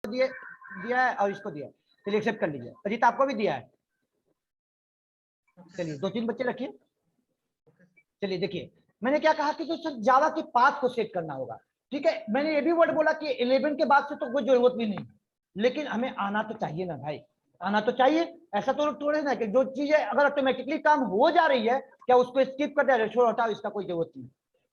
दिए दिया है और इसको दिया है, चलिए एक्सेप्ट कर लीजिए। अजीत आपको भी दिया है, चलिए 2-3 बच्चे रखिए। चलिए देखिए मैंने क्या कहा कि जो सर जावा के पाथ को सेट करना होगा, ठीक है। मैंने ये भी वर्ड बोला कि 11 के बाद से तो कोई जरूरत भी नहीं, लेकिन हमें आना तो चाहिए ना भाई, आना तो चाहिए। ऐसा तो थोड़े ना कि जो चीजें अगर ऑटोमेटिकली काम हो जा रही है क्या उसको स्किप कर दे, छोड़ हटाओ इसका कोई जरूरत नहीं,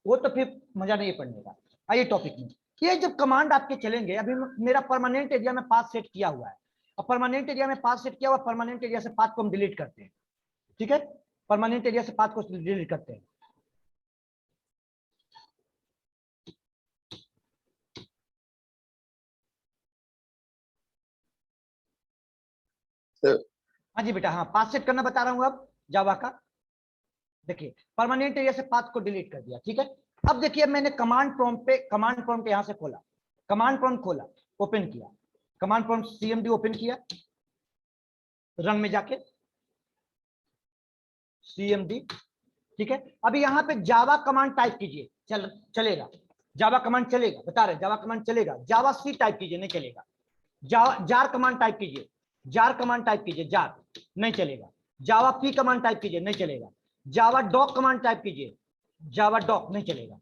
वो तो फिर मजा नहीं पड़ने का। आइए टॉपिक में, ये जब कमांड आपके चलेंगे, अभी मेरा परमानेंट एरिया में पाथ सेट किया हुआ है, और परमानेंट एरिया में पाथ सेट किया हुआ, परमानेंट एरिया से पाथ को हम डिलीट करते हैं, ठीक है। परमानेंट एरिया से पाथ को डिलीट करते हैं। हाँ जी बेटा, हाँ पाथ सेट करना बता रहा हूँ अब जावा का। देखिए परमानेंट एरिया से पाथ को डिलीट कर दिया, ठीक है। अब देखिए मैंने कमांड प्रॉम्प्ट यहां से खोला, कमांड प्रॉम्प्ट खोला, ओपन किया, कमांड प्रॉम्प्ट सीएमडी ओपन किया, रन में जाके सीएमडी, ठीक है। अभी यहाँ पे जावा कमांड टाइप कीजिए, चलेगा जावा कमांड चलेगा, बता रहे जावा कमांड चलेगा। जावा सी टाइप कीजिए, नहीं चलेगा। जावा जार कमांड टाइप कीजिए, जार कमांड टाइप कीजिए, जार नहीं चलेगा। जावा पी कमांड टाइप कीजिए, नहीं चलेगा। जावा डॉक कमांड टाइप कीजिए, जावा डॉक नहीं चलेगा।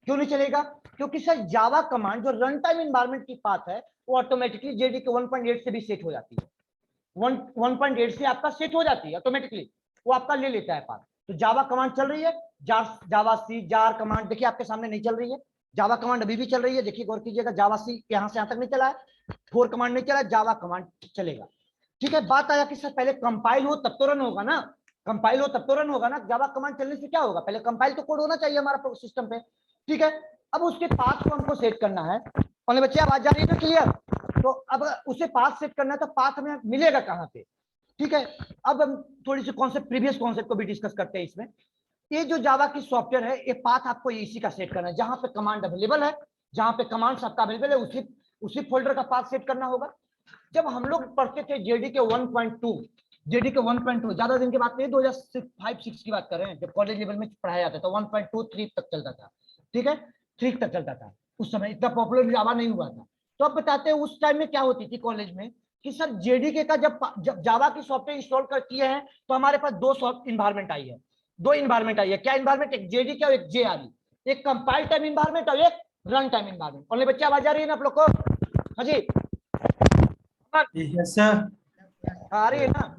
क्यों नहीं चलेगा? क्योंकि सर जावा कमांड जो रन टाइम एनवायरनमेंट की पाथ है वो ऑटोमेटिकली जेडी के 1.8 से भी सेट हो जाती है, 1.8 से आपका सेट हो जाती है ऑटोमेटिकली, वो आपका ले लेता है पाथ। तो जावा कमांड चल रही है, जावा सी जार कमांड देखिए आपके सामने नहीं चल रही है, जावा कमांड अभी भी चल रही है, देखिए गौर कीजिएगा, जावा सी यहां से यहां तक नहीं चला है, 4 कमांड नहीं चला, जावा कमांड चलेगा, ठीक है। बात आया कि सर पहले कंपाइल हो तब तो रन होगा ना, कंपाइल हो तब तो रन होगा ना, जावा कमांड चलने से क्या होगा, पहले कंपाइल तो कोड होना चाहिए हमारा सिस्टम पे, ठीक है। अब उसके पाथ को हमको सेट करना है, और बच्चे आवाज जा रही है ना क्लियर? तो अब उसे पाथ सेट करना है तो पाथ हमें मिलेगा कहां पे, ठीक है। अब हम थोड़ी सी कॉन्सेप्ट, प्रीवियस कॉन्सेप्ट को भी डिस्कस करते हैं इसमें। ये जो जावा की सॉफ्टवेयर है, ये पाथ आपको इसी का सेट करना है, जहां पे कमांड अवेलेबल है, जहां पे कमांड आपका अवेलेबल है उसी फोल्डर का पाथ सेट करना होगा। जब हम लोग पढ़ते थे जेडी के 1.2, जेडी के 1.2 ज्यादा दिन की बात नहीं, 2005-6 की बात कर रहे हैं, जब कॉलेज लेवल में पढ़ाया जाता था 1.2 3 तक चलता था, ठीक है, 3 तक चलता था। उस समय इतना पॉपुलर जावा नहीं हुआ था। तो अब बताते हैं उस टाइम में क्या होती थी कॉलेज में कि सर जेडीके का जब जावा की सॉफ्टवेयर इंस्टॉल कर किए हैं तो हमारे पास दो सॉफ्ट इन्वायरमेंट आई है, दो इन्वायरमेंट आई है। क्या इन्वायरमेंट? एक जेडीके और एक जेआरई, एक कंपाइल टाइम इन्वायरमेंट और एक रन टाइम इन्वायरमेंट। और बच्चे आवाज आ रही है ना आप लोग को? हाँ जी यस सर। आ रही है ना?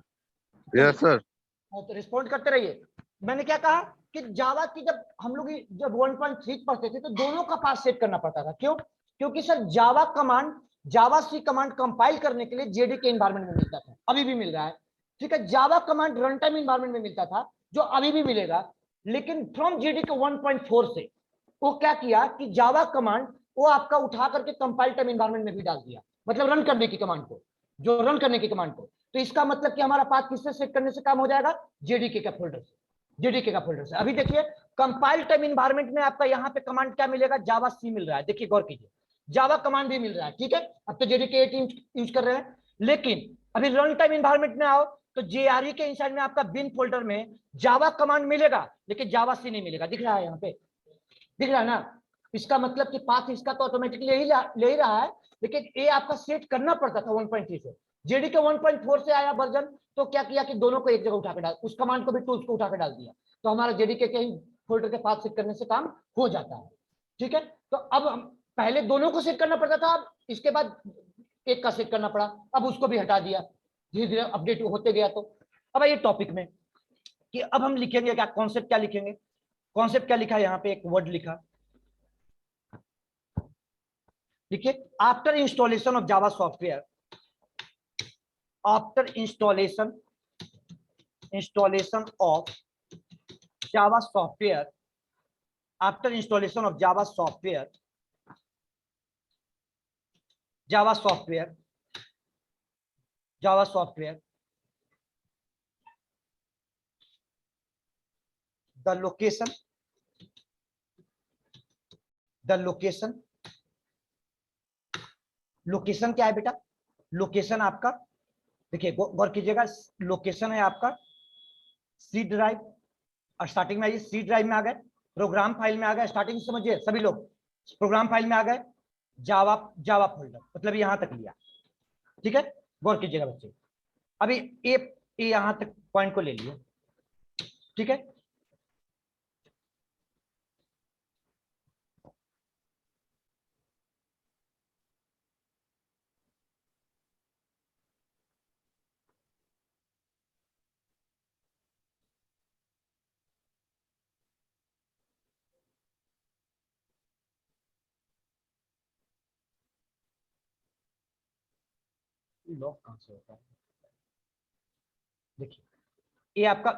Yes sir. तो रिस्पॉन्ड करते रहिए। मैंने क्या कहा कि जावा की जब हम लोग जब 1.3 पढ़ते थे तो दोनों का पाथ सेट करना पड़ता था। क्यों? क्योंकि सर जावा कमांड, जावा सी कमांड कंपाइल करने के लिए जेडी के एनवायरनमेंट में मिलता था, अभी भी मिल रहा है, ठीक है। जावा कमांड रन टाइम एनवायरनमेंट में मिलता था, जो अभी भी मिलेगा। लेकिन फ्रॉम जेडी के 1.4 से वो क्या किया कि जावा कमांड वो आपका उठा करके कंपाइल टाइम एनवायरनमेंट में भी डाल दिया, मतलब रन करने की कमांड को, जो रन करने की कमांड को। तो इसका मतलब कि हमारा पाथ किससे सेट करने से काम हो जाएगा? जेडीके का फोल्डर से, जेडीके का फोल्डर से। अभी देखिए कंपाइल टाइम एनवायरनमेंट में आपका यहाँ पे कमांड क्या मिलेगा? जावा सी मिल रहा है, देखिए गौर कीजिए, जावा कमांड भी मिल रहा है, ठीक है। अब तो जेडीके 8 यूज कर रहे हैं, लेकिन अभी रन टाइम एनवायरनमेंट में आओ तो जेआरई के इनसाइड में आपका बिन फोल्डर में जावा कमांड मिलेगा, लेकिन जावा सी नहीं मिलेगा। दिख रहा है यहाँ पे, दिख रहा है ना? इसका मतलब कि पाथ इसका तो ऑटोमेटिकली ले ही रहा है, लेकिन ये आपका सेट करना पड़ता था 1.3 से। जेडी के 1.4 से आया वर्जन, तो क्या किया कि दोनों को एक जगह उठा के डाल, उस कमांड को भी टूल्स को उठा के डाल दिया, तो हमारा जेडी के ही फोल्डर के पाथ सेट करने से काम हो जाता है, ठीक है। तो अब हम पहले दोनों को सेट करना पड़ता था, अब इसके बाद एक का सेट करना पड़ा, अब उसको भी हटा दिया, धीरे धीरे अपडेट होते गया। तो अब आइए टॉपिक में कि अब हम लिखेंगे क्या, कॉन्सेप्ट क्या लिखेंगे। कॉन्सेप्ट क्या लिखा है यहाँ पे? एक वर्ड लिखा, देखिए after installation of Java software, after installation of Java software, after installation of Java software, Java software, Java software, the location, the location, location क्या है बेटा? लोकेशन आपका देखिए गौर कीजिएगा, लोकेशन है आपका सी ड्राइव, और स्टार्टिंग में आइए सी ड्राइव में आ गए, प्रोग्राम फाइल में आ गए, स्टार्टिंग समझिए सभी लोग, प्रोग्राम फाइल में आ गए, जावा जावा फोल्डर, मतलब यहां तक लिया। ठीक है, गौर कीजिएगा बच्चे। अभी ए यहां तक पॉइंट को ले लिया। ठीक है, लॉक कहां से होता है? देखिए ये आपका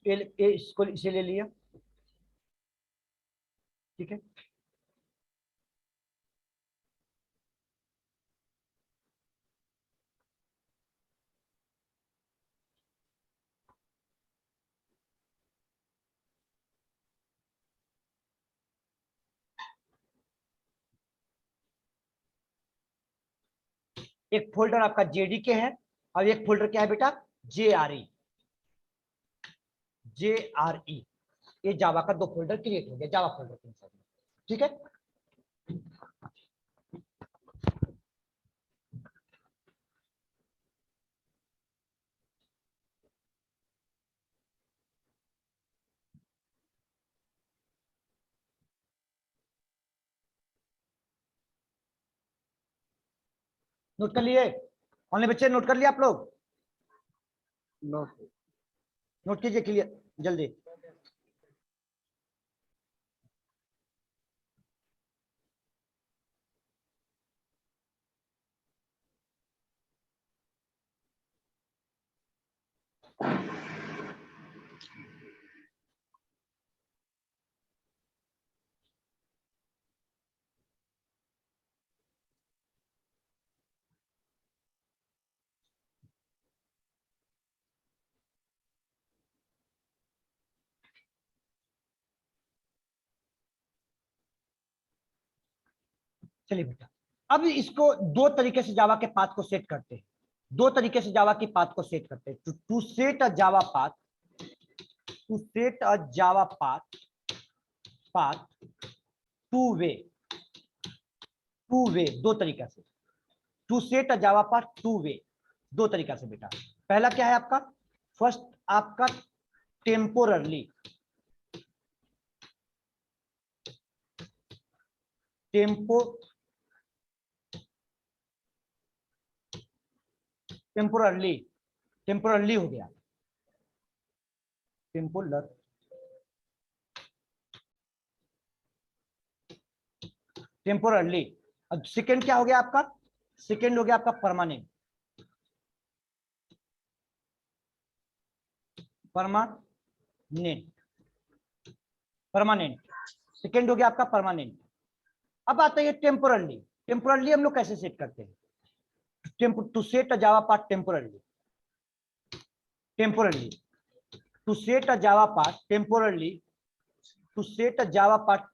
इसको इसे ले लिया। ठीक है, एक फोल्डर आपका जेडीके है और एक फोल्डर क्या है बेटा, जेआरई। जेआरई, ये जावा का दो फोल्डर क्रिएट हो गया जावा फोल्डर के अंदर। ठीक है, नोट कर लिए? ऑनलाइन बच्चे नोट कर लिया आप लोग? नोट कीजिए क्लियर जल्दी। चलिए बेटा, अब इसको दो तरीके से जावा के पाथ को सेट करते हैं। दो तरीके से जावा की पाथ को सेट करते हैं। To set a Java path, to set a Java path, path two way, two way दो तरीका से। To set a Java path two way, दो तरीका से बेटा। पहला क्या है आपका, फर्स्ट आपका टेम्पोररली, टेम्पो टेम्पोररली, टेम्पोररली हो गया, टेम्पोरर, टेम्पोररली। अब सेकंड क्या हो गया आपका, सेकंड हो गया आपका परमानेंट, परमानेंट, परमानेंट। सेकंड हो गया आपका परमानेंट। अब आता है टेम्पोररली। टेम्पोररली हम लोग कैसे सेट करते हैं, to set a Java path temporarily, temporarily, to set a Java path temporarily, to set a Java path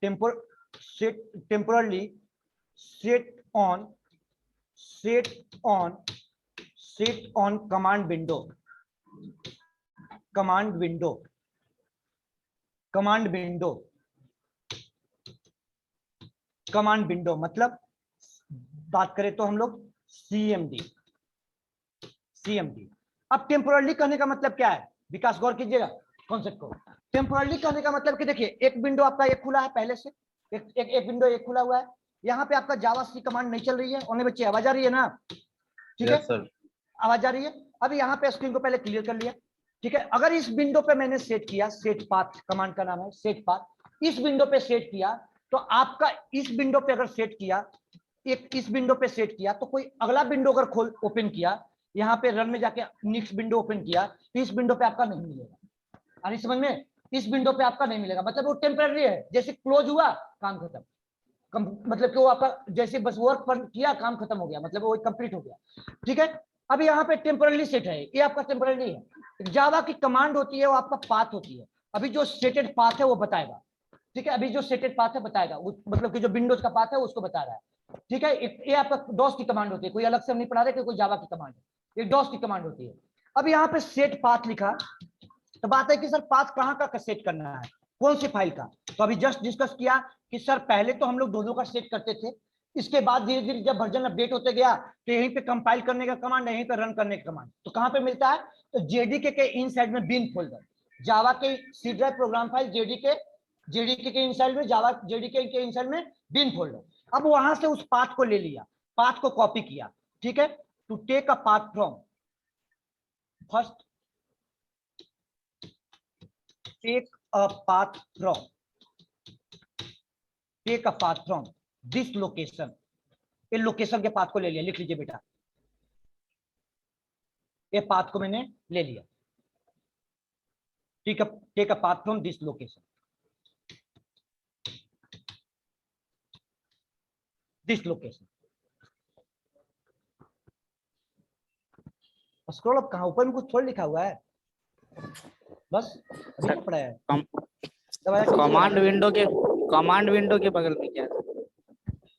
set temporarily, set on, set on, set on command window, command window, command window, command window मतलब बात करें तो हम लोग CMD, CMD। अब टेम्पोररली कहने का मतलब क्या है, विकास गौर कीजिएगा कॉन्सेप्ट को। टेम्पोररली कहने का मतलब कि देखिए एक विंडो आपका एक खुला है पहले से, एक विंडो एक खुला हुआ है, यहाँ पे आपका जावा सी कमांड नहीं चल रही है। ओने बच्चे आवाज आ रही है ना? ठीक है सर, आवाज आ रही है। अब यहाँ पे स्क्रीन को पहले क्लियर कर लिया। ठीक है, अगर इस विंडो पे मैंने सेट किया, सेट पाथ कमांड का नाम है सेट पाथ, इस विंडो पे सेट किया तो आपका इस विंडो पे अगर सेट किया, एक इस विंडो पे सेट किया तो कोई अगला विंडो अगर खोल ओपन किया, यहाँ पे रन में जाके नेक्स्ट विंडो ओपन किया तो इस विंडो पे आपका नहीं मिलेगा। अरे समझ में, इस विंडो पे आपका नहीं मिलेगा, मतलब वो टेम्पररी है। जैसे क्लोज हुआ काम खत्म, मतलब कि वो आपका जैसे बस वर्क पर किया काम खत्म हो गया, मतलब वो कंप्लीट हो गया। ठीक है, अब यहाँ पे टेम्पररी सेट है, ये आपका टेम्पररी है। जावा की कमांड होती है वो आपका पाथ होती है। अभी जो सेटेड पाथ है वो बताएगा। ठीक है, अभी जो सेटेड पाथ है बताएगा, मतलब कि जो विंडोज का पाथ है उसको बता रहा है। ठीक है, ये आपका डॉस की कमांड होती है, कोई अलग से हम नहीं पढ़ा रहे कि कोई जावा की कमांड है, ये डॉस की कमांड होती है। अब यहाँ पे सेट पाथ लिखा, तो बात है कि सर पाथ कहाँ का सेट करना है, कौन सी फाइल का? तो अभी जस्ट डिस्कस किया कि सर पहले तो हम लोग दोनों का सेट करते थे, इसके बाद धीरे धीरे जब वर्जन अपडेट होते गया तो यहीं पे कंपाइल करने का कमांड, यहीं पे रन करने का कमांड। तो कहां पे मिलता है? तो जेडीके के इनसाइड में बिन फोल्डर, जावा के C drive program file JDK के इनसाइड में, जावा जेडीके के इनसाइड में बिन फोल्डर। अब वहां से उस पाथ को ले लिया, पाथ को कॉपी किया, ठीक है। To take a path from, first take a path from, take a path from this location, ये लोकेशन के पाथ को ले लिया, लिख लीजिए बेटा, ये पाथ को मैंने ले लिया, take a path from this location, this location. Scroll up कहां, ऊपर में कुछ थोड़ा लिखा हुआ है, बस अभी तो पड़ा है। कमांड विंडो के बगल में क्या है?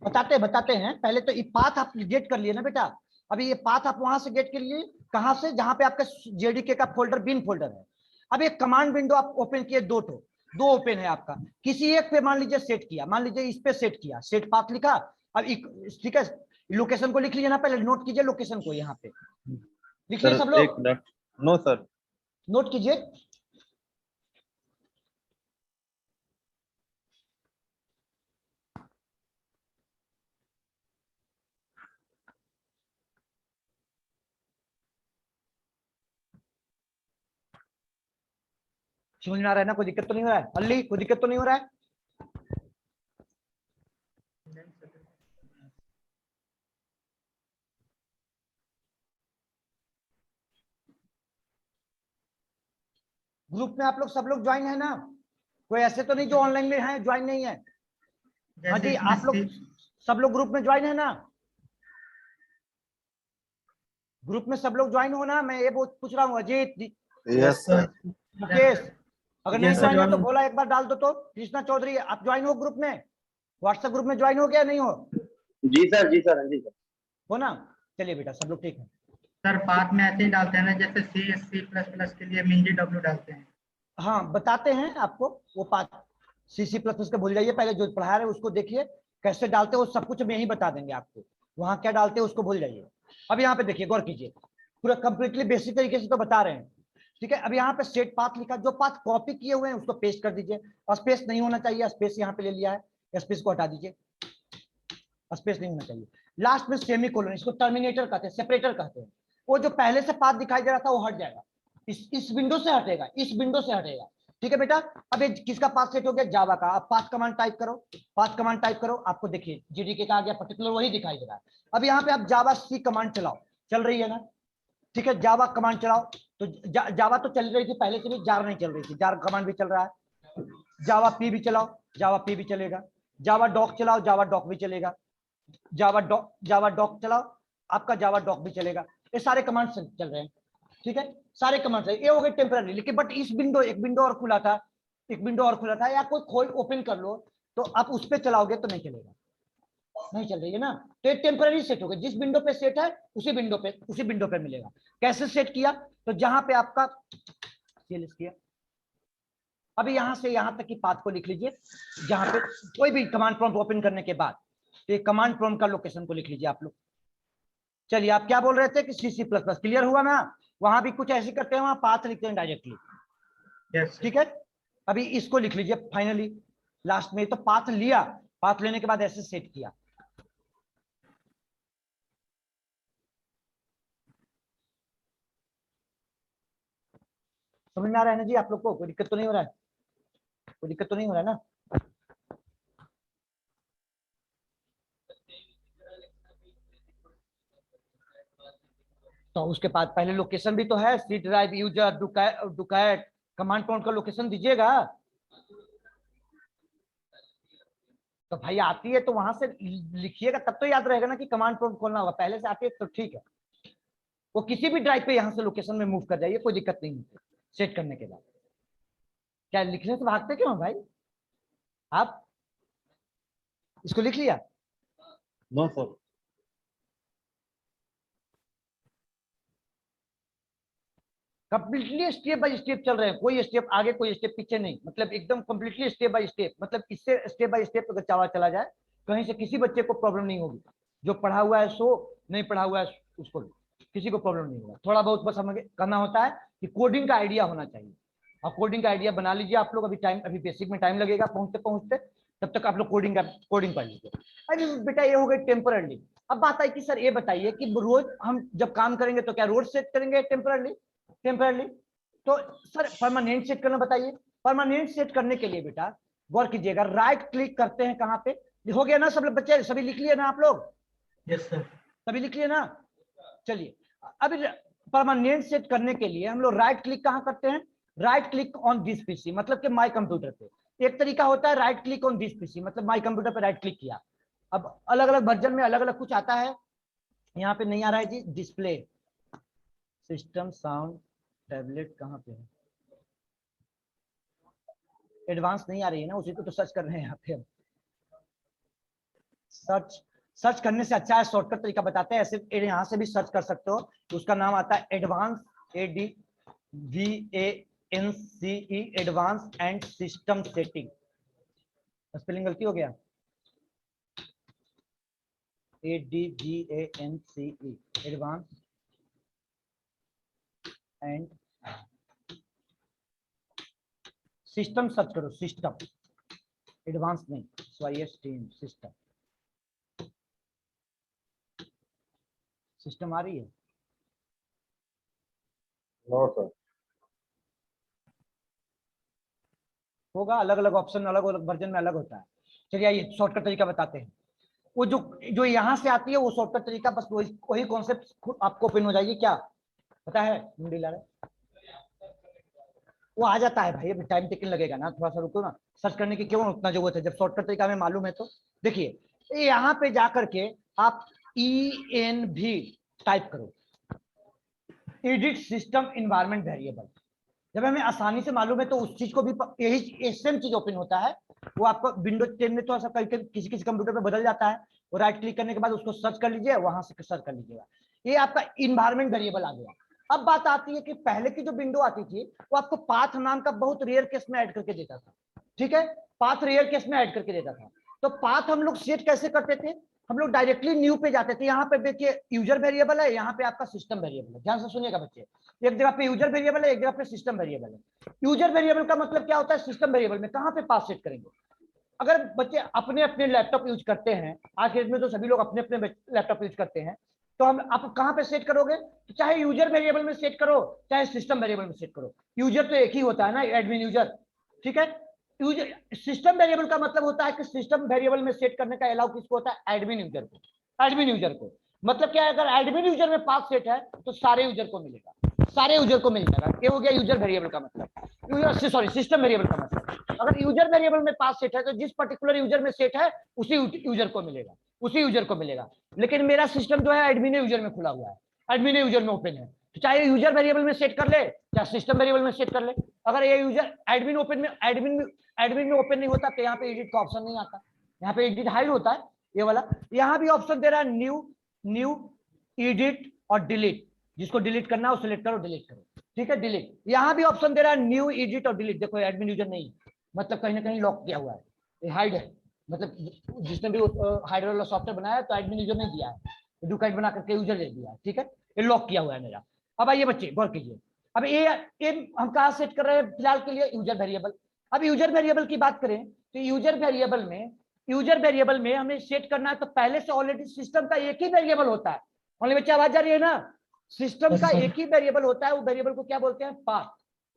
बताते हैं। पहले तो ये पाथ आप गेट कर लिए ना बेटा। अभी ये पाथ आप वहां से गेट कर लिए, कहां से? जहां पे आपका जेडीके का फोल्डर बिन फोल्डर है। अब एक कमांड विंडो आप ओपन किए, दो ओपन है आपका, किसी एक पे मान लीजिए सेट किया, मान लीजिए इस पे सेट किया, सेट पाथ लिखा। अब ठीक है, लोकेशन को लिख लीजिए ना, पहले नोट कीजिए लोकेशन को, यहाँ पे लिख लीजिए सब लोग, नो सर, नोट कीजिए। समझ में आ रहा है ना? कोई दिक्कत तो नहीं हो रहा है? अल्ली, कोई दिक्कत तो नहीं हो रहा है? ग्रुप में आप लोग सब लोग ज्वाइन है ना? कोई ऐसे तो नहीं जो ऑनलाइन में है ज्वाइन नहीं है? हाँ जी, आप लोग सब लोग ग्रुप में ज्वाइन है ना? ग्रुप में सब लोग ज्वाइन हो ना? मैं ये पूछ रहा हूँ। अजीत, यस सर, मुकेश, अगर नहीं Yes, sir, ज्वाइन है तो join. बोला एक बार डाल दो। तो कृष्णा चौधरी, आप ज्वाइन हो ग्रुप में? व्हाट्सएप ग्रुप में ज्वाइन हो गया नहीं हो? जी सर, जी सर, हाँ जी सर। हो ना? चलिए बेटा, सब लोग ठीक है। सर पाथ में ऐसे ही डालते हैं ना, जैसे सी प्लस प्लस के लिए मिंजी डब्ल्यू डालते हैं। हाँ, बताते हैं आपको वो पाथ। सी प्लस प्लस के भूल जाइए, पहले जो पढ़ा रहे उसको देखिए, कैसे डालते हो सब कुछ हम यही बता देंगे आपको। वहां क्या डालते हैं उसको भूल जाइए। अब यहाँ पे देखिए, गौर कीजिए, पूरा कंप्लीटली बेसिक तरीके से तो बता रहे हैं, ठीक है। अब यहाँ पे सेट पाथ लिखा, जो पाथ कॉपी किए हुए हैं उसको पेस्ट कर दीजिए। स्पेस नहीं होना चाहिए, स्पेस यहाँ पे ले लिया है, स्पेस को हटा दीजिए, स्पेस नहीं होना चाहिए। लास्ट में सेमी कोलन, इसको टर्मिनेटर कहते हैं, सेपरेटर कहते हैं। वो जो पहले से पाथ दिखाई दे रहा था वो हट जाएगा, इस विंडो से हटेगा, इस विंडो से हटेगा, ठीक है बेटा। अब ये किसका पाथ सेट हो गया? जावा का। अब पाथ कमांड टाइप करो, पाथ कमांड टाइप करो, आपको देखिए जेडीके का आ गया, पर्टिकुलर वही दिखाई दे रहा है। अब यहाँ पे आप जावा सी कमांड चलाओ, चल रही है ना? ठीक है, जावा कमांड चलाओ। तो जावा तो चल रही थी पहले से भी, जार नहीं चल रही थी, जार कमांड भी चल रहा है। जावा पी भी चलाओ, जावा पी भी चलेगा। जावा डॉक चलाओ, जावा डॉक भी चलेगा। जावा डॉक चलाओ, आपका जावा डॉक भी चलेगा। ये सारे कमांड चल रहे हैं, ठीक है, सारे कमांड। ये हो गए टेम्पररी, लेकिन बट इस विंडो, एक विंडो और खुला था, एक विंडो और खुला था, या कोई खोल ओपन कर लो, तो आप उस पर चलाओगे तो नहीं चलेगा, नहीं चल रही है ना? तो ये टेम्पररी सेट हो गया, जिस विंडो पे सेट है उसी विंडो पे मिलेगा। कैसे सेट किया? तो जहां पे आपका CLS किया, अभी यहां से यहां तक की पाथ को लिख लीजिए। जहां पे कोई भी कमांड प्रॉम्प्ट ओपन करने के बाद, तो ये कमांड प्रॉम्प्ट का लोकेशन को लिख लीजिए आप लोग। चलिए, आप क्या बोल रहे थे कि सी प्लस प्लस क्लियर हुआ ना? वहां भी कुछ ऐसे करते हैं, वहां पाथ लिखते हैं डायरेक्टली, ठीक है। अभी इसको लिख लीजिए फाइनली लास्ट में। तो पाथ लिया, पाथ लेने के बाद ऐसे सेट किया। समझ में आ रहा है ना जी आप लोग को? कोई दिक्कत तो नहीं हो रहा है? कोई दिक्कत तो नहीं हो रहा है ना? तो उसके बाद पहले लोकेशन भी तो है, सी ड्राइव, यूजर, डुकैट, कमांड प्रॉम्प्ट का लोकेशन दीजिएगा। तो भाई आती है तो वहां से लिखिएगा, तब तो याद रहेगा ना कि कमांड प्रॉम्प्ट खोलना होगा। पहले से आती है तो ठीक है, वो किसी भी ड्राइव पे यहां से लोकेशन में मूव कर जाइए, कोई दिक्कत नहीं है सेट करने के बाद। क्या लिखने से भागते क्यों भाई आप? इसको लिख लिया? No sir, completely step by step चल रहे हैं, कोई स्टेप आगे कोई स्टेप पीछे नहीं, मतलब एकदम कंप्लीटली स्टेप बाय स्टेप। मतलब इससे स्टेप बाय स्टेप अगर जावा चला जाए कहीं से किसी बच्चे को प्रॉब्लम नहीं होगी, जो पढ़ा हुआ है सो, नहीं पढ़ा हुआ है उसको किसी को प्रॉब्लम नहीं होगा। थोड़ा बहुत बस हमें करना होता है कि कोडिंग का आइडिया होना चाहिए, और कोडिंग का आइडिया बना लीजिए आप लोग। अभी बेसिक में टाइम लगेगा पहुंचते पहुंचते, तब तक आप लोग कोडिंग कर लीजिए। अरे बेटा ये हो गई टेम्पररी। अब बात आई कि सर ये बताइए कि रोज हम जब काम करेंगे तो क्या रोज सेट करेंगे टेम्पररी, तो सर परमानेंट सेट करना बताइए। परमानेंट सेट करने के लिए बेटा गौर कीजिएगा, राइट क्लिक करते हैं कहाँ पे, हो गया ना सब लोग बच्चे, सभी लिख लिए ना आप लोग? Yes sir. सभी लिख लिए ना? चलिए अभी परमानेंट सेट करने के लिए हम लोग राइट क्लिक कहाँ करते हैं, right click on this PC, मतलब कि माय कंप्यूटर पे। एक तरीका होता है right click on this PC, मतलब माय कंप्यूटर पे राइट क्लिक किया। अब अलग अलग वर्जन में अलग अलग कुछ आता है, यहाँ पे नहीं आ रहा है जी। डिस्प्ले सिस्टम साउंड टैबलेट कहाँ पे है, एडवांस नहीं आ रही है ना, उसी को तो सर्च कर रहे हैं यहाँ पे हम। सर्च करने से अच्छा है, शॉर्टकट तरीका बताते हैं, ऐसे यहाँ से भी सर्च कर सकते हो। तो उसका नाम आता है advance, ADVANCE, advance and system setting. Spelling गलती हो गया, ADVANCE, advance and system. Search करो सिस्टम, एडवांस नहीं, सिस्टम। सिस्टम आ रही है? No sir. होगा, अलग अलग ऑप्शन अलग अलग वर्जन में अलग होता है। चलिए आइए शॉर्टकट तरीका बताते हैं। वो जो यहाँ से आती है वो शॉर्टकट तरीका, बस वही कॉन्सेप्ट आपको ओपन हो जाएगी। क्या पता है मुंडी ला रहे, वो आ जाता है भाई, अभी टाइम टेकिंग लगेगा ना, थोड़ा सा रुको ना। सर्च करने की क्यों उतना जरूरत है जब शॉर्टकट तरीका हमें मालूम है। तो देखिए यहाँ पे जाकर के आप ENV टाइप करो, एडिट सिस्टम इन्वायरमेंट वेरिएबल। जब हमें आसानी से मालूम है तो उस चीज को भी यही सेम चीज ओपन होता है। वो आपको विंडोज 10 में थोड़ा सा किसी किसी कंप्यूटर पे बदल जाता है। वो राइट क्लिक करने के बाद उसको सर्च कर लीजिए, वहां से सर्च कर लीजिएगा, ये आपका इन्वायरमेंट वेरिएबल आ गया। अब बात आती है कि पहले की जो विंडो आती थी वो आपको पाथ नाम का बहुत रेयर केस में ऐड करके देता था, ठीक है, पाथ रेयर केस में ऐड करके देता था। तो पाथ हम लोग सेट कैसे करते थे, हम लोग डायरेक्टली न्यू पे जाते थे। यहाँ पे देखिए यूजर वेरिएबल है, यहाँ पे आपका सिस्टम वेरिएबल है। ध्यान से सुनिएगा बच्चे, एक जगह पे यूजर वेरिएबल है, एक जगह पे सिस्टम वेरिएबल है। यूजर वेरिएबल का मतलब क्या होता है, सिस्टम वेरिएबल में कहाँ पे पाथ सेट करेंगे। अगर बच्चे अपने अपने लैपटॉप यूज करते हैं, आज के डेट में तो सभी लोग अपने अपने लैपटॉप यूज करते हैं, तो हम आप कहाँ पे सेट करोगे, तो चाहे यूजर वेरिएबल में सेट करो चाहे सिस्टम वेरिएबल में सेट करो। यूजर तो एक ही होता है ना, एडमिन यूजर, ठीक है। यूजर सिस्टम वेरिएबल का मतलब होता है कि सिस्टम वेरिएबल में सेट करने का अलाउ किसको होता है, एडमिन यूजर को। एडमिन यूजर को मतलब क्या है, अगर एडमिन यूजर में पाथ सेट है तो सारे यूजर को मिलेगा, सारे यूजर को मिल जाएगा। ये हो गया यूजर वेरिएबल का मतलब, सॉरी सिस्टम वेरिएबल का मतलब। अगर यूजर वेरिएबल में पाथ सेट है तो जिस पर्टिकुलर यूजर में सेट है उसी यूजर को मिलेगा, उसी यूजर को मिलेगा। लेकिन मेरा सिस्टम जो है एडमिन यूजर में खुला हुआ है, एडमिन यूजर में ओपन है, तो चाहे यूजर वेरिएबल में सेट कर ले चाहे सिस्टम वेरिएबल में सेट कर ले। अगर ये यूजर एडमिन ओपन में एडमिन में ओपन नहीं होता तो यहाँ पे एडिट का ऑप्शन नहीं आता, यहाँ पे एडिट हाइड होता है ये वाला। यहाँ भी ऑप्शन दे रहा है न्यू एडिट और डिलीट, जिसको डिलीट करना है वो सिलेक्ट करो, डिलीट करो, ठीक है, डिलीट। यहाँ भी ऑप्शन दे रहा है न्यू एडिट और डिलीट। देखो एडमिन यूजर नहीं, मतलब कहीं ना कहीं लॉक किया हुआ है, ये हाइड है, मतलब जिसने भी हाइड वाला सॉफ्टवेयर बनाया है तो एडमिन यूजर नहीं दिया है, डुकाइट बना करके यूजर दे दिया है, ठीक है, ये लॉक किया हुआ है मेरा। अब आइए बच्चे गौर कीजिए, अब ये हम कहाँ सेट कर रहे हैं फिलहाल के लिए, यूजर वेरिएबल। अब यूजर वेरिएबल की बात करें तो यूजर वेरिएबल में हमें सेट करना है तो पहले से ऑलरेडी सिस्टम का एक ही वेरिएबल होता है। बच्चे आवाज आ रही है ना, सिस्टम का एक ही वेरिएबल होता है, वो वेरिएबल को क्या बोलते हैं, पाथ।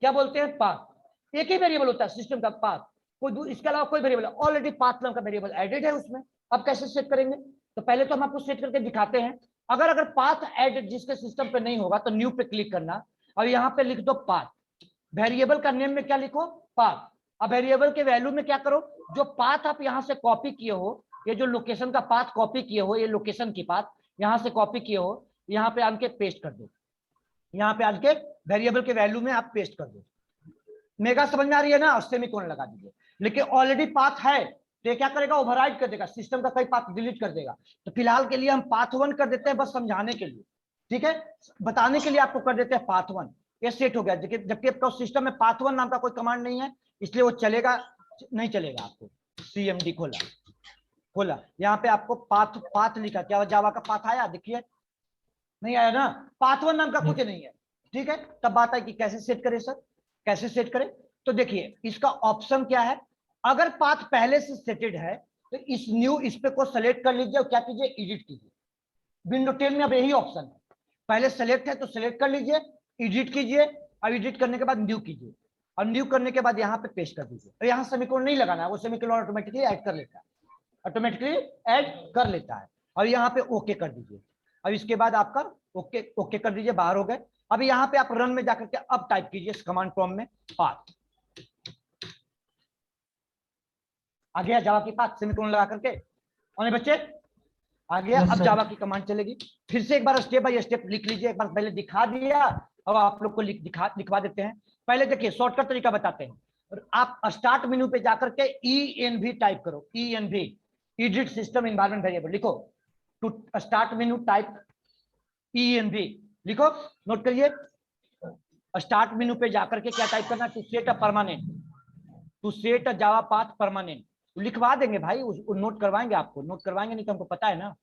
क्या बोलते हैं, पाथ। एक ही वेरिएबल होता है सिस्टम का, पाथ। कोई इसके अलावा कोई वेरिएबल, ऑलरेडी पाथ नाम का वेरिएबल एडेड है उसमें। अब कैसे सेट करेंगे, तो पहले तो हम आपको सेट करके दिखाते हैं। अगर पाथ एडेड जिसके सिस्टम पे नहीं होगा तो न्यू पे क्लिक करना और यहाँ पे लिख दो पाथ। वेरिएबल का नेम में क्या लिखो, पाथ। अब वेरिएबल के वैल्यू में क्या करो, जो पाथ आप यहाँ से कॉपी किए हो, ये जो लोकेशन का पाथ कॉपी किए हो, ये लोकेशन की पाथ यहाँ से कॉपी किए हो, यहाँ पे आके पेस्ट कर दो, यहाँ पे आके वेरिएबल के वैल्यू में आप पेस्ट कर दो। मेगा समझ में आ रही है ना, और सेमीकोलन लगा दीजिए। लेकिन ऑलरेडी पाथ है तो ये क्या करेगा, ओवरराइड कर देगा, सिस्टम का कई पाथ डिलीट कर देगा। तो फिलहाल के लिए हम पाथ 1 कर देते हैं, बस समझाने के लिए, ठीक है, बताने के लिए आपको कर देते हैं पाथ 1। ये सेट हो गया, जबकि आपका सिस्टम में पाथ 1 नाम का कोई कमांड नहीं है, इसलिए वो चलेगा नहीं, चलेगा। आपको CMD खोला, खोला, यहाँ पे आपको पाथ पाथ लिखा, क्या जावा का पाथ आया? देखिए नहीं आया ना, पाथ1 नाम का कुछ नहीं है। ठीक है, तब बात है कि कैसे सेट करें सर, कैसे सेट करें? तो देखिए इसका ऑप्शन क्या है, अगर पाथ पहले से सेटेड है तो इस न्यू इस पे को सेलेक्ट कर लीजिए और क्या कीजिए, एडिट कीजिए। विंडो 10 में अब यही ऑप्शन है, पहले सेलेक्ट है तो सेलेक्ट कर लीजिए, एडिट कीजिए, और एडिट करने के बाद न्यू कीजिए, और न्यू करने के बाद यहाँ पे पेस्ट कर दीजिए। और यहाँ सेमीकोलन नहीं लगाना है, वो सेमीकोलन ऑटोमेटिकली ऐड कर लेता है, ऑटोमेटिकली ऐड कर लेता है। और यहाँ पे ओके कर दीजिए, अब इसके बाद आपका ओके ओके कर दीजिए, बाहर हो गए। अभी यहाँ पे आप रन में जाकर के अब टाइप कीजिए कमांड प्रॉम्प्ट में पाथ, आ गया जावा की पाथ सेमीकोलन लगा करके, और बच्चे आ गया। Yes, अब sir. जावा की कमांड चलेगी, फिर से एक बार स्टेप बाय स्टेप लिख लीजिए, एक बार पहले दिखा दिया, अब आप लोग को लिखवा देते हैं। पहले देखिए शॉर्टकट तरीका बताते हैं, आप स्टार्ट मेनू पे जाकर के ENV टाइप करो, ENV edit system environment variable लिखो, to start menu type ENV लिखो, नोट करिए। स्टार्ट मेनू पे जाकर के क्या टाइप करना, to set a permanent, to set a Java path permanent, लिखवा देंगे भाई, नोट करवाएंगे आपको, नोट करवाएंगे नहीं तो हमको पता है ना।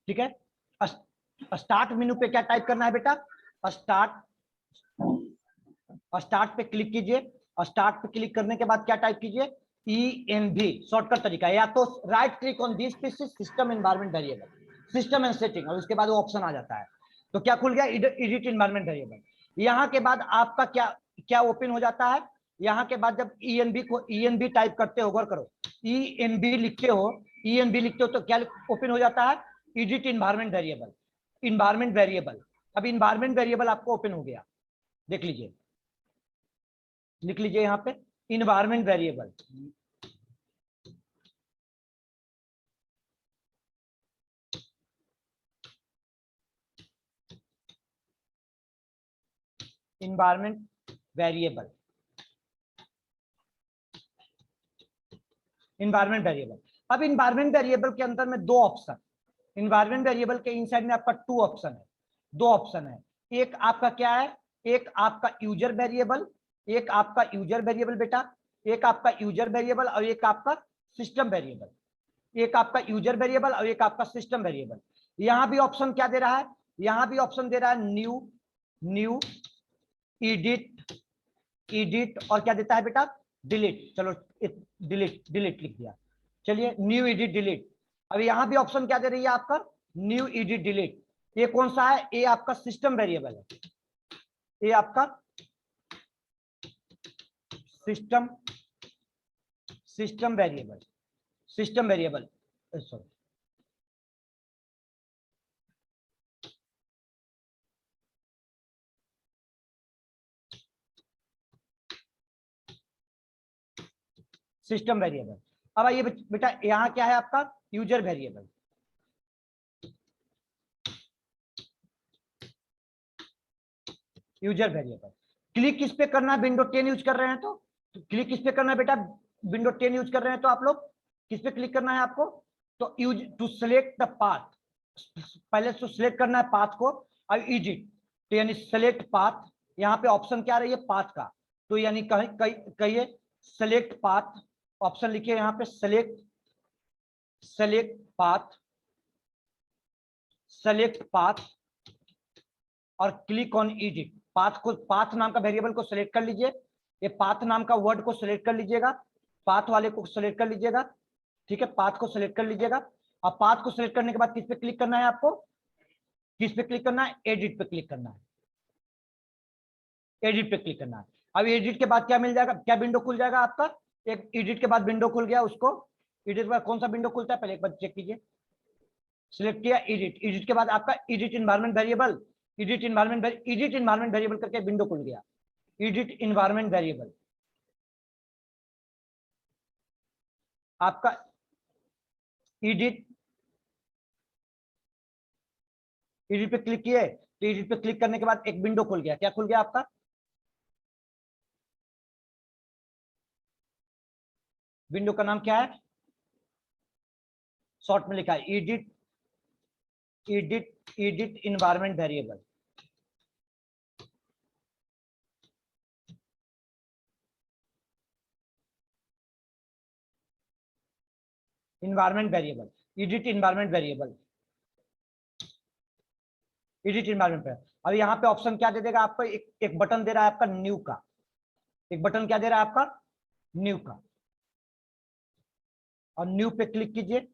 ठीक है, स्टार्ट मेनू पे क्या टाइप करना है बेटा, स्टार्ट पे क्लिक कीजिए, और स्टार्ट पे क्लिक करने के बाद क्या टाइप कीजिए, ENV शॉर्टकट तरीका है, या तो right click on this PC system environment variable, system and setting, और उसके बाद वो ऑप्शन आ जाता है। तो क्या खुल गया, एडिट एनवायरनमेंट वेरिएबल। यहाँ के बाद आपका क्या क्या ओपन हो जाता है, यहाँ के बाद जब ENV टाइप करते हो, गौर करो, ENV लिखते हो तो क्या ओपन हो जाता है, edit environment variable, environment variable. अब इन्वायरमेंट वेरिएबल आपको ओपन हो गया, देख लीजिए, लिख लीजिए यहाँ पे environment variable, environment variable, environment variable. अब इन्वायरमेंट वेरिएबल के अंदर में दो ऑप्शन, इन्वायरमेंट वेरिएबल के इनसाइड में आपका टू ऑप्शन है, दो ऑप्शन है, एक आपका क्या है, एक आपका यूजर वेरिएबल, एक आपका यूजर वेरिएबल बेटा, एक आपका यूजर वेरिएबल और एक आपका सिस्टम वेरिएबल, एक आपका यूजर वेरिएबल और एक आपका सिस्टम वेरिएबल। यहां भी ऑप्शन क्या दे रहा है, यहां भी ऑप्शन दे रहा है न्यू एडिट और क्या देता है बेटा, डिलीट। चलो डिलीट लिख दिया, चलिए न्यू एडिट डिलीट। अब यहां भी ऑप्शन क्या दे रही है आपका, न्यू एडिट डिलीट। ये कौन सा है, ये आपका सिस्टम वेरिएबल है, ये आपका system variable, sorry, system variable. अब आइए बेटा, यहां क्या है आपका user variable, user variable. Click किस पे करना है, विंडो 10 यूज कर रहे हैं तो क्लिक किस पे करना है बेटा, विंडो 10 यूज कर रहे हैं तो आप लोग किस पे क्लिक करना है आपको, तो use to select the path, पहले तो सिलेक्ट करना है पाथ को, और एडिट तो यानी सिलेक्ट पाथ, यहाँ पे ऑप्शन क्या रही है पाथ का, तो यानी कहिए सिलेक्ट पाथ, ऑप्शन लिखिए यहाँ पे सेलेक्ट पाथ और क्लिक ऑन एडिट। पाथ नाम का वेरिएबल को सिलेक्ट कर लीजिए, ये पाथ नाम का वर्ड को सिलेक्ट कर लीजिएगा, पाथ वाले को सिलेक्ट कर लीजिएगा, ठीक है, पाथ को सिलेक्ट कर लीजिएगा। अब पाथ को सिलेक्ट करने के बाद किस पे क्लिक करना है आपको, किस पे क्लिक करना है, एडिट पे क्लिक करना है, एडिट पे क्लिक करना है। अब एडिट के बाद क्या मिल जाएगा, क्या विंडो खुल जाएगा आपका, एक एडिट के बाद विंडो खुल गया, उसको एडिट के बाद कौन सा विंडो खुलता है पहले एक बार चेक कीजिए, सिलेक्ट किया एडिट के बाद आपका edit environment variable, edit environment variable करके विंडो खुल गया, एडिट एनवायरनमेंट वेरिएबल आपका, एडिट पे क्लिक किए तो एडिट पे क्लिक करने के बाद एक विंडो खुल गया, क्या खुल गया आपका, विंडो का नाम क्या है, शॉर्ट में लिखा है edit environment variable, environment variable, edit environment variable, edit environment variable. अब यहाँ पे ऑप्शन क्या दे देगा आपको, एक बटन दे रहा है आपका न्यू का, एक बटन क्या दे रहा है आपका, न्यू का, और न्यू पे क्लिक कीजिए,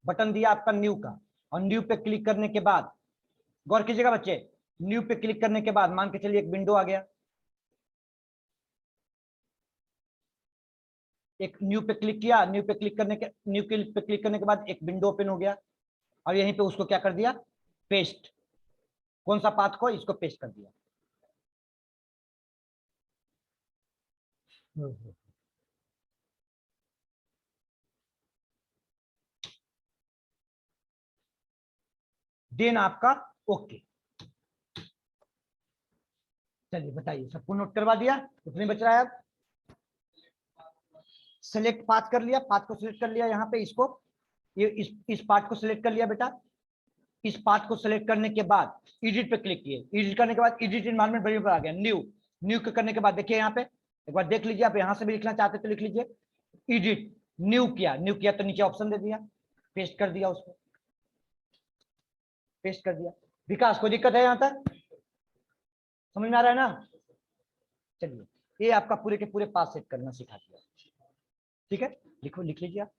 बटन दिया आपका न्यू का, और न्यू पे क्लिक करने के बाद गौर कीजिएगा बच्चे, न्यू पे क्लिक करने के बाद मान के चलिए एक विंडो आ गया, एक न्यू पे क्लिक किया, न्यू पे क्लिक करने के बाद एक विंडो ओपन हो गया, और यहीं पे उसको क्या कर दिया, पेस्ट, कौन सा पाथ को, इसको पेस्ट कर दिया। देन आपका ओके। चलिए बताइए, सबको नोट करवा दिया, कितने बच रहा है अब, सेलेक्ट पाथ कर लिया, पाथ को सिलेक्ट कर लिया, यहाँ पे इसको, ये इस पार्ट को सिलेक्ट कर लिया बेटा, इस पार्ट को सिलेक्ट करने के बाद एडिट पे क्लिक किए, एडिट करने के बाद एडिट एनवायरनमेंट वेरिएबल आ गया, न्यू, न्यू करने के बाद देखिए यहाँ पे एक बार देख लीजिए, आप यहाँ से भी लिखना चाहते तो लिख लीजिए, एडिट, न्यू किया तो नीचे ऑप्शन दे दिया, पेस्ट कर दिया, उसको पेस्ट कर दिया। विकास कोई दिक्कत है यहाँ तक, समझ में आ रहा है ना? चलिए, ये आपका पूरे के पूरे पास सेट करना सिखा दिया, ठीक है, लिखो, लिख लीजिए आप।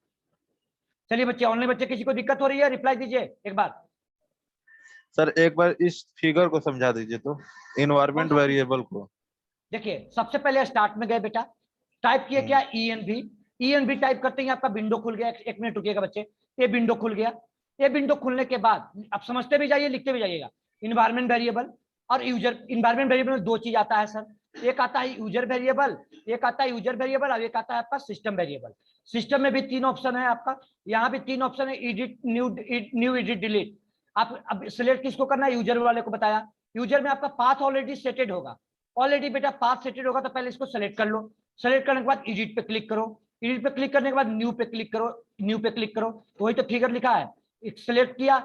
चलिए बच्चे, ऑनलाइन बच्चे किसी को दिक्कत हो रही है, रिप्लाई दीजिए एक बार। सर एक बार इस फिगर को समझा दीजिए तो, इन्वायरमेंट वेरिएबल को। देखिए सबसे पहले स्टार्ट में गए बेटा, टाइप किए क्या, ENV टाइप करते ही आपका विंडो खुल गया, एक मिनट रुकिएगा बच्चे, ये विंडो खुल गया, ये विंडो खुलने के बाद आप समझते भी जाइए, लिखते भी जाइएगा, इन्वायरमेंट वेरिएबल और यूजर। इन्वायरमेंट वेरिएबल में दो चीज आता है सर, एक आता है यूजर वेरिएबल, एक आता है यूजर वेरिएबल, और एक आता है आपका सिस्टम वेरिएबल। सिस्टम में भी तीन ऑप्शन है आपका, यहाँ भी तीन ऑप्शन है, एडिट, न्यू, एडिट, डिलीट। आप अब सिलेक्ट किसको करना है, यूजर वाले को बताया, यूजर में आपका पाथ ऑलरेडी सेटेड होगा, ऑलरेडी बेटा पाथ सेटेड होगा, तो पहले इसको सेलेक्ट कर लो, सेलेक्ट करने के बाद एडिट पे क्लिक करो, एडिट पे क्लिक करने के बाद न्यू पे क्लिक करो, न्यू पे क्लिक करो, तो वही तो फिगर लिखा है, सेलेक्ट किया,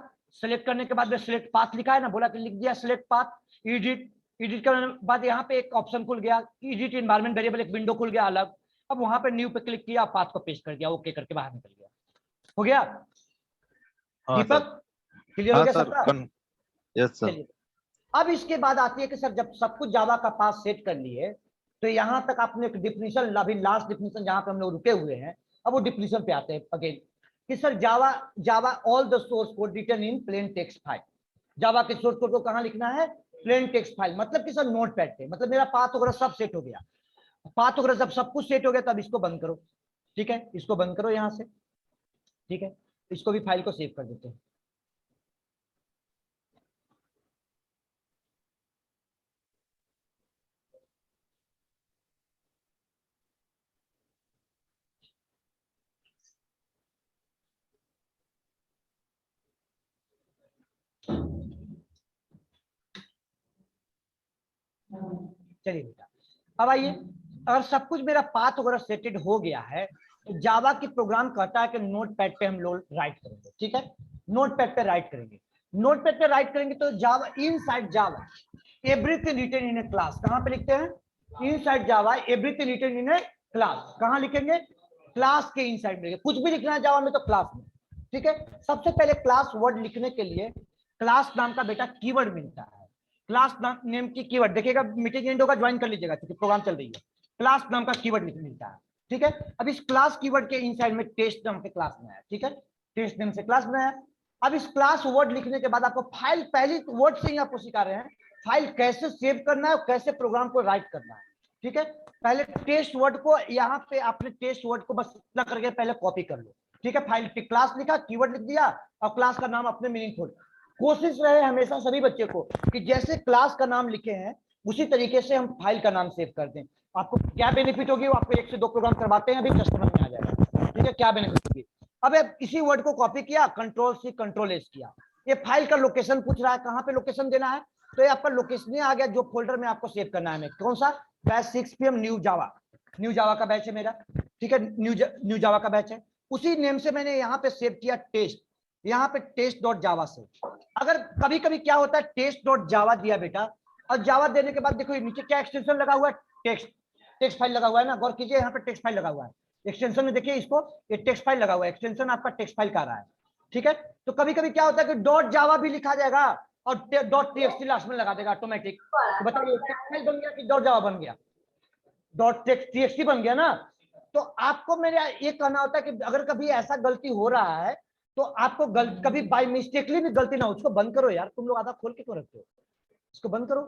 सेलेक्ट करने के बाद में सिलेक्ट पाथ लिखा है ना, बोला कि लिख दिया सिलेक्ट पाथ, एडिट, एडिट करने के बाद यहाँ पे एक ऑप्शन खुल गया, एडिट एनवायरनमेंट वेरिएबल, एक विंडो खुल गया अलग, अब वहां पे न्यू पे क्लिक किया, पाथ को पेस्ट कर दिया, ओके करके बाहर निकल गया, हो गया? दीपक क्लियर हो गया सबका? Yes sir. चलिए, अब इसके बाद आती है कि सर जब सब कुछ जावा का पाथ सेट कर लिए, तो यहां तक आपने एक डिफिनीशन, अभी लास्ट डिफिनीशन जहां पे हम लोग रुके हुए हैं, अब वो डिफिनीशन पे आते हैं अगेन, कि sir Java all the source code written in plain text file. Java के सोर्स कोड को कहां लिखना है, प्लेन टेक्स्ट फाइल, मतलब कि सर नोटपैड पे, मतलब मेरा पाथ वगैरह सब सेट हो गया, पाथ वगैरह जब सब कुछ सेट हो गया तब इसको बंद करो, ठीक है, इसको बंद करो यहां से, ठीक है, इसको भी फाइल को सेव कर देते हैं। चलिए बेटा, अब आइए, अगर सब कुछ मेरा पाथ वगैरह सेटेड हो गया है, तो जावा की प्रोग्राम कहता है कि नोटपैड पे हम लोग राइट करेंगे, ठीक है, नोटपैड पे राइट करेंगे, नोटपैड पे राइट करेंगे तो Java, inside Java everything written in a class, कहां पे लिखते हैं, inside Java everything written in a class, कहां लिखेंगे, क्लास के इनसाइड में, कुछ भी लिखना है जावा में तो क्लास में, ठीक है। सबसे पहले क्लास वर्ड लिखने के लिए क्लास नाम का बेटा कीवर्ड मिलता है, क्लास नेम की कीवर्ड, देखिएगा मीटिंग एंड होगा, ज्वाइन कर लीजिएगा क्योंकि प्रोग्राम चल रही है, क्लास नाम का कीवर्ड मिलता है, ठीक है। अब इस क्लास कीवर्ड के इनसाइड में टेस्ट नाम के क्लास में है, ठीक है, टेस्ट नेम से क्लास बनाया। अब इस क्लास वर्ड लिखने के बाद आपको फाइल, पहली वर्ड से ही आपको सिखा रहे हैं फाइल कैसे सेव करना है और कैसे प्रोग्राम को राइट करना है, ठीक है। पहले टेस्ट वर्ड को यहाँ पे आपने टेस्ट वर्ड को बस इतना करके पहले कॉपी कर लो, ठीक है, फाइल क्लास लिखा, कीवर्ड लिख दिया और क्लास का नाम अपने मीनिंगफुल। कोशिश रहे हमेशा सभी बच्चे को कि जैसे क्लास का नाम लिखे हैं उसी तरीके से हम फाइल का नाम सेव कर दें। आपको क्या बेनिफिट होगी, वो आपको 1 से 2 प्रोग्राम करवाते हैं, अभी कस्टमर में आ जाएगा, ठीक है, क्या बेनिफिट होगी। अब इसी वर्ड को कॉपी किया, Ctrl+C Ctrl+S किया, ये फाइल का लोकेशन पूछ रहा है, कहाँ पे लोकेशन देना है, तो ये आपका लोकेशन आ गया जो फोल्डर में आपको सेव करना है, कौन सा, बैच 6 PM न्यू जावा का बैच है मेरा, ठीक है, न्यू जावा का बैच है, उसी नेम से मैंने यहाँ पे सेव किया टेस्ट, यहाँ पे test.java से। अगर कभी कभी क्या होता है test.java दिया बेटा, और जावा देने के बाद देखो नीचे क्या एक्सटेंशन लगा हुआ है, टेक्स्ट फाइल लगा हुआ है ना, गौर कीजिए यहाँ पे टेक्स्ट फाइल लगा हुआ है, एक्सटेंशन में देखिए इसको, ये टेक्स्ट फाइल लगा हुआ है, एक्सटेंशन आपका टेक्स्ट फाइल का रहा है, ठीक है। तो कभी कभी क्या होता है कि डॉट जावा भी लिखा जाएगा और डॉट टीएक्सटी लास्ट में लगा देगा ऑटोमेटिक। तो बताइए टेक्स्ट फाइल बन गया कि डॉट जावा बन गया? डॉट टीएक्सटी बन गया ना। तो आपको मेरा ये कहना होता है कि अगर कभी ऐसा गलती हो रहा है तो आपको कभी बाय मिस्टेकली भी गलती ना हो, उसको बंद करो यार, तुम लोग आधा खोल के क्यों रखते हो? इसको बंद करो,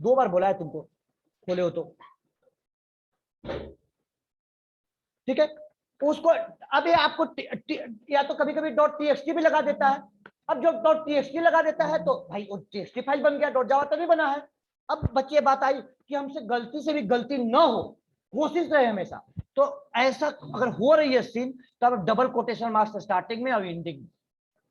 2 बार बोला है तुमको, खोले हो तो, ठीक है। उसको अब ये आपको या तो कभी कभी डॉट टीएक्सटी भी लगा देता है। अब जो डॉट टीएक्सटी लगा देता है तो भाई वो टीएक्सटी फाइल बन गया, डॉट जावा तभी बना है। अब बच्चे बात आई कि हमसे गलती से भी गलती ना हो, कोशिश रहे हमेशा। तो ऐसा अगर हो रही है सीन तो अब डबल कोटेशन मार्क्स स्टार्टिंग में और एंडिंग में।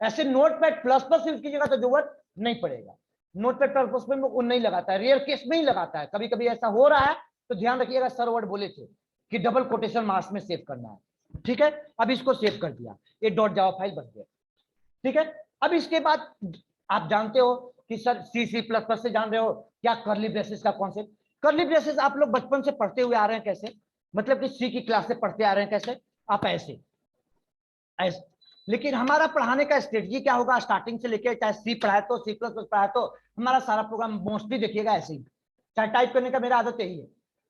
ऐसे नोटपैड प्लस प्लस यूज कीजिएगा तो जरूरत नहीं पड़ेगा। नोटपैड प्लस प्लस में वो नहीं लगाता है, रेयर केस में ही लगाता है। कभी कभी ऐसा हो रहा है तो ध्यान रखिएगा, सर वर्ड बोले थे कि डबल कोटेशन मार्क्स में सेव करना है, ठीक है। अब इसको सेव कर दिया, ये डॉट जावा फाइल बन गया, ठीक है। अब इसके बाद आप जानते हो कि सर सी प्लस प्लस से जान रहे हो क्या कर्ली ब्रेसेस का कॉन्सेप्ट। कर्ली ब्रेसेस आप लोग बचपन से पढ़ते हुए आ रहे हैं, कैसे मतलब कि सी की क्लास से पढ़ते आ रहे हैं, कैसे आप ऐसे ऐसे। लेकिन हमारा पढ़ाने का स्ट्रेटजी क्या होगा, स्टार्टिंग से लेके चाहे सी पढ़ाए तो सी प्लस प्लस पढ़ाए तो हमारा सारा प्रोग्राम मोस्टली देखिएगा ऐसे ही, चाहे टाइप करने का मेरा आदत यही है।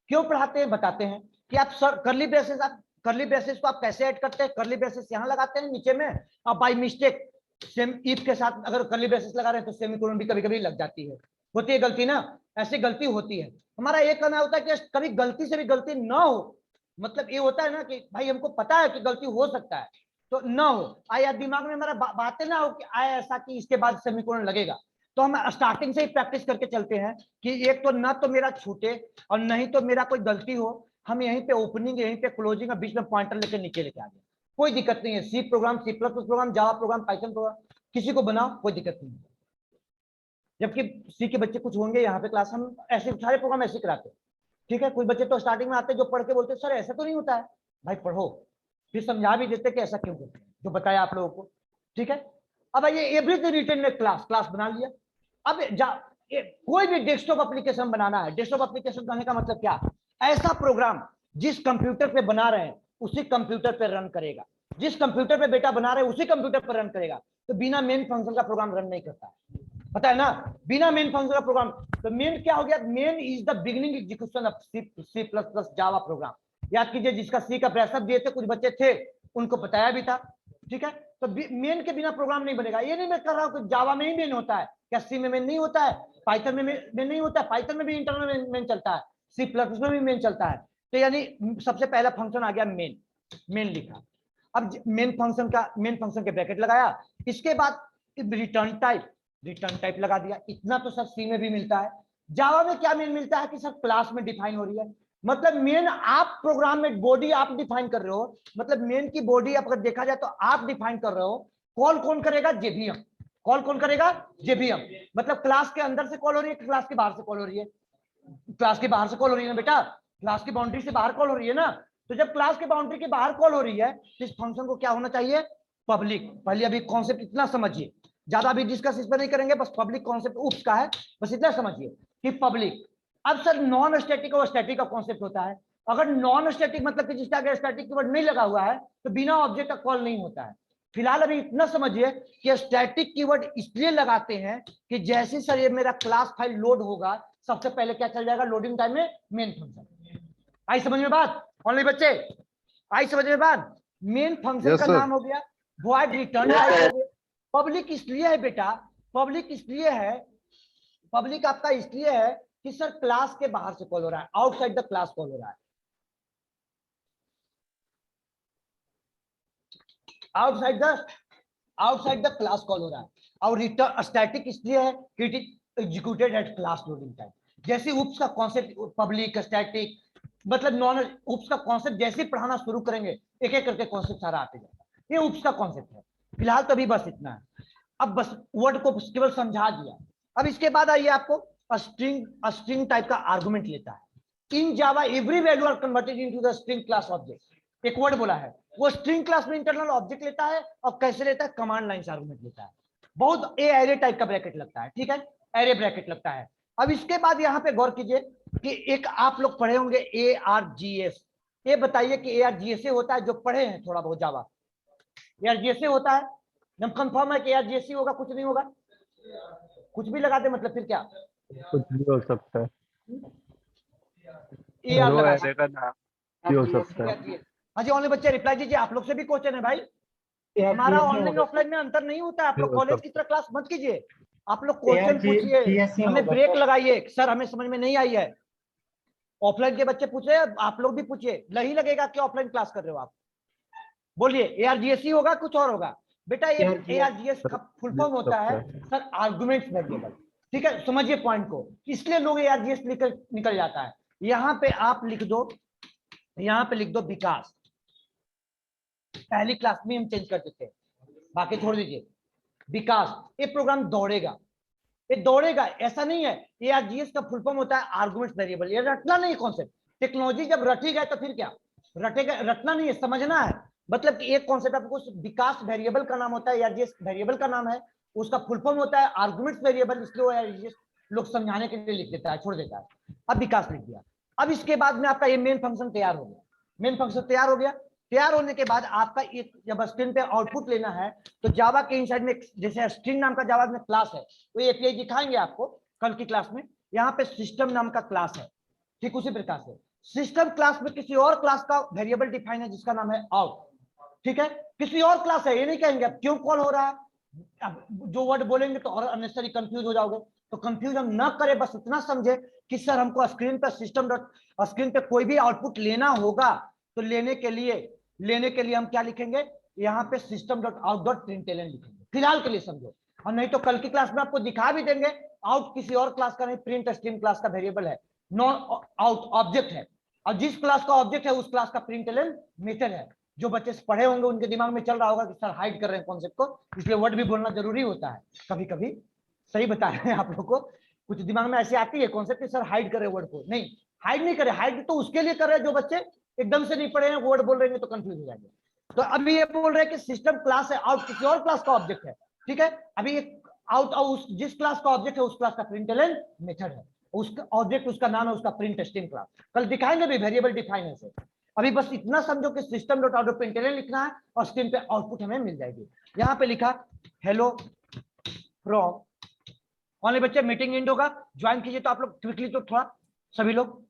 क्यों पढ़ाते हैं बताते हैं कि आप सर कर्ली ब्रेसेस, आप कर्ली ब्रेसेस को आप कैसे ऐड करते हैं, कर्ली ब्रेसेस यहाँ लगाते हैं नीचे में, और बाय मिस्टेक सेम इफ के साथ अगर कर्ली ब्रेसेस लगा रहे हैं तो सेमीकोलन भी कभी कभी लग जाती है, होती है गलती ना, ऐसी गलती होती है। हमारा ये कहना होता है कि कभी गलती से भी गलती ना हो, मतलब ये होता है ना कि भाई हमको पता है कि गलती हो सकता है तो ना हो, आया दिमाग में हमारा बातें ना हो कि आया ऐसा कि इसके बाद सेमीकोलन लगेगा। तो हम स्टार्टिंग से ही प्रैक्टिस करके चलते हैं कि एक तो ना तो मेरा छूटे और नहीं तो मेरा कोई गलती हो, हम यहीं पे ओपनिंग यहीं पे क्लोजिंग और बीच में पॉइंटर लेकर नीचे लेके आ गए, कोई दिक्कत नहीं है। C program, C plus plus program, Java program, Python program किसी को बनाओ, कोई दिक्कत नहीं है। जबकि सी के बच्चे कुछ होंगे यहाँ पे क्लास, हम ऐसे सारे प्रोग्राम ऐसे कराते हैं, ठीक है। कुछ बच्चे तो स्टार्टिंग में आते हैं जो पढ़ के बोलते सर ऐसा तो नहीं होता है, भाई पढ़ो, फिर समझा भी देते कि ऐसा क्यों करते हैं जो बताया आप लोगों को, ठीक है। अब ये एवरीथिंग रिटन में क्लास बना लिया। अब कोई भी डेस्कटॉप एप्लीकेशन बनाना है, डेस्कटॉप एप्लीकेशन करने का मतलब क्या, ऐसा प्रोग्राम जिस कंप्यूटर पे बना रहे हैं उसी कंप्यूटर पे रन करेगा, जिस कंप्यूटर पे बेटा बना रहे हैं उसी कंप्यूटर पर रन करेगा। तो बिना मेन फंक्शन का प्रोग्राम रन नहीं करता है, पता है ना, बिना मेन फंक्शन का प्रोग्राम। तो मेन क्या हो गया, main is the beginning execution of C plus plus Java program. याद कीजिए जिसका सी का ब्रेकअप दिए थे कुछ बच्चे थे, उनको बताया भी था, ठीक है। तो मेन के बिना प्रोग्राम नहीं बनेगा। ये नहीं मैं कर रहा हूं कि जावा में ही मेन होता है, क्या सी में मेन नहीं होता है, पाइथन में मेन नहीं होता है, पाइथन में भी इंटरनल मेन चलता है, सी प्लस में भी मेन चलता है। तो यानी सबसे पहला फंक्शन आ गया मेन, मेन लिखा। अब मेन फंक्शन के ब्रैकेट लगाया, इसके बाद रिटर्न टाइप लगा दिया। इतना तो सर सी में भी मिलता है। जावा में क्या मेन मिलता है कि सर क्लास में डिफाइन हो रही है, मतलब मेन आप प्रोग्राम में बॉडी आप डिफाइन कर रहे हो, मतलब मेन की बॉडी अगर देखा जाए तो आप डिफाइन कर रहे हो। कॉल कौन करेगा, जेवीएम। कॉल कौन करेगा, जेवीएम। मतलब क्लास के अंदर से कॉल हो रही है, क्लास के बाहर से कॉल हो रही है, क्लास के बाहर से कॉल हो रही है ना बेटा, क्लास की बाउंड्री से बाहर कॉल हो रही है ना। तो जब क्लास के बाउंड्री के बाहर कॉल हो रही है तो इस फंक्शन को क्या होना चाहिए, पब्लिक। पहले अभी कॉन्सेप्ट इतना समझिए, ज्यादा भी डिस्कस इस पर नहीं करेंगे, बस पब्लिक कॉन्सेप्ट उप्स का है, बस इतना समझिए कि पब्लिक। अब सर नॉन स्टैटिक और स्टैटिक का कॉन्सेप्ट होता है। अगर नॉन स्टैटिक मतलब कि जिसका अगर स्टैटिक कीवर्ड नहीं लगा हुआ है तो बिना ऑब्जेक्ट का कॉल नहीं होता है। फिलहाल अभी इतना समझिए कि स्टैटिक कीवर्ड इसलिए लगाते हैं कि जैसे सर ये मेरा क्लास फाइल लोड होगा सबसे पहले क्या चल जाएगा, लोडिंग टाइम में मेन फंक्शन। आई समझ में बात, ऑनलाइन बच्चे आई समझ में बात। मेन फंक्शन का नाम हो गया वॉइड रिटर्न टाइप हो गया। पब्लिक इसलिए है बेटा, पब्लिक इसलिए है, पब्लिक आपका इसलिए है कि सर क्लास के बाहर से कॉल हो रहा है, आउटसाइड द क्लास कॉल हो रहा है, आउटसाइड द क्लास कॉल हो रहा है। और रिटर्न स्टैटिक इसलिए है कि it is executed eight class loading time. जैसे उप्स का कॉन्सेप्ट पब्लिक स्टैटिक मतलब नॉन उप्स का कॉन्सेप्ट जैसे पढ़ाना शुरू करेंगे एक एक करके कॉन्सेप्ट सारा आते जाएगा, ये उप्स का कॉन्सेप्ट है। फिलहाल तो अभी बस इतना है, अब बस वर्ड को केवल समझा दिया। अब इसके बाद आइए आपको स्ट्रिंग टाइप का आर्गुमेंट लेता है। In Java every value are converted into the string class object. एक वर्ड बोला है, वो स्ट्रिंग क्लास में इंटरनल ऑब्जेक्ट लेता है और कैसे लेता है, कमांड लाइन से आर्गुमेंट लेता है। बहुत एरे टाइप का ब्रैकेट लगता है, ठीक है, एरे ब्रैकेट लगता है। अब इसके बाद यहाँ पे गौर कीजिए कि एक आप लोग पढ़े होंगे ARGS, ये बताइए कि ARGSA होता है, जो पढ़े हैं थोड़ा बहुत जावा, ARGSA होता है, हम कंफर्म है कि ARGSA होगा, कुछ नहीं होगा, कुछ भी लगा दे मतलब फिर क्या कुछ भी हो सकता है, AR वो लगा एरे का नाम भी हो सकता है। हाँ जी, ऑनलाइन बच्चे रिप्लाई दीजिए, आप लोग से भी क्वेश्चन है भाई, हमारा ऑनलाइन ऑफलाइन में अंतर नहीं होता है, आप लोग हो कॉलेज की तरह क्लास मत कीजिए, आप लोग क्वेश्चन पूछिए, ARGSA हमें होगा ब्रेक सर। लगाइए, सर हमें समझ में नहीं आई है, ऑफलाइन के बच्चे पूछ रहे हैं, आप लोग भी पूछिए, नहीं लगेगा कि ऑफलाइन क्लास कर रहे हो आप, बोलिए ARGSA होगा कुछ और होगा बेटा, ये ARGS का फुल फॉर्म होता है सर आर्गुमेंट्स वेरिएबल, ठीक है, समझिए पॉइंट को, इसलिए लोग ARGS निकल जाता है। यहां पे आप लिख दो, यहां पे लिख दो विकास, पहली क्लास में हम चेंज कर देते हैं, बाकी छोड़ दीजिए, विकास, ये प्रोग्राम दौड़ेगा, ये दौड़ेगा, ऐसा नहीं है, ARGS का फुल फॉर्म होता है आर्गुमेंट्स वेरिएबल, ये रटना नहीं कॉन्सेप्ट, टेक्नोलॉजी जब रटी गए तो फिर क्या रटेगा, रटना नहीं है, समझना है, मतलब कि एक कॉन्सेप्ट आपको, विकास वेरिएबल का नाम होता है, ARGS वेरिएबल का नाम है, उसका फुल फॉर्म होता है आर्गुमेंट्स वेरिएबल, इसलिए ARGS लोग समझाने के लिए लिख देता है, छोड़ देता है। अब विकास लिख दिया, अब इसके बाद में आपका ये मेन फंक्शन तैयार हो गया, मेन फंक्शन तैयार हो गया, तैयार होने के बाद आपका एक जब स्क्रीन पे आउटपुट लेना है तो जावा के इनसाइड में जैसे स्ट्रिंग नाम का जावा में क्लास है, वो एपीआई दिखाएंगे आपको कल की क्लास में, यहाँ पे सिस्टम नाम का क्लास है, ठीक उसी प्रकार से सिस्टम क्लास में किसी और क्लास का वेरिएबल डिफाइन है जिसका नाम है आउट, ठीक है, किसी और क्लास है, ये नहीं कहेंगे अब क्यों कॉल हो रहा है, अब जो वर्ड बोलेंगे तो और अननेसेसरी कंफ्यूज हो जाओगे, तो कंफ्यूज हम ना करें, बस इतना समझे कि सर हमको स्क्रीन पर स्क्रीन पे कोई भी आउटपुट लेना होगा तो लेने के लिए हम क्या लिखेंगे, यहाँ पे system.out.println लिखेंगे, फिलहाल के लिए समझो, और नहीं तो कल की क्लास में आपको दिखा भी देंगे, आउट किसी और क्लास का नहीं, प्रिंट स्ट्रीम क्लास का वेरिएबल है, नॉन आउट ऑब्जेक्ट है, और जिस क्लास का ऑब्जेक्ट है उस क्लास का println मेथड है। जो बच्चे पढ़े होंगे उनके दिमाग में चल रहा होगा कि सर हाइड कर रहे हैं कॉन्सेप्ट को, इसलिए वर्ड भी बोलना जरूरी होता है कभी कभी, सही बता रहे हैं आप लोग को, कुछ दिमाग में ऐसे आती है कॉन्सेप्ट कि सर हाइड कर रहे वर्ड को, नहीं हाइड नहीं करे, हाइड तो उसके लिए कर रहे हैं जो बच्चे एकदम से नहीं पढ़े हैं, वर्ड बोल रहे हैं तो कंफ्यूज हो जाएंगे। तो अभी ये बोल रहे हैं कि सिस्टम क्लास है, आउट किसी और क्लास का ऑब्जेक्ट है, ठीक है, अभी आउट जिस क्लास का ऑब्जेक्ट है उस क्लास का println मेथड है, उसका ऑब्जेक्ट उसका नाम है उसका प्रिंट स्ट्रिंग क्लास, कल दिखाएंगे भी वेरिएबल डिफाइन है, अभी बस इतना समझो कि system.out.println लिखना है और स्क्रीन पे आउटपुट हमें मिल जाएगी। यहाँ पे लिखा हेलो फ्रॉम, ऑनलाइन बच्चे मीटिंग एंड होगा, ज्वाइन कीजिए तो आप लोग क्विकली, तो थोड़ा सभी लोग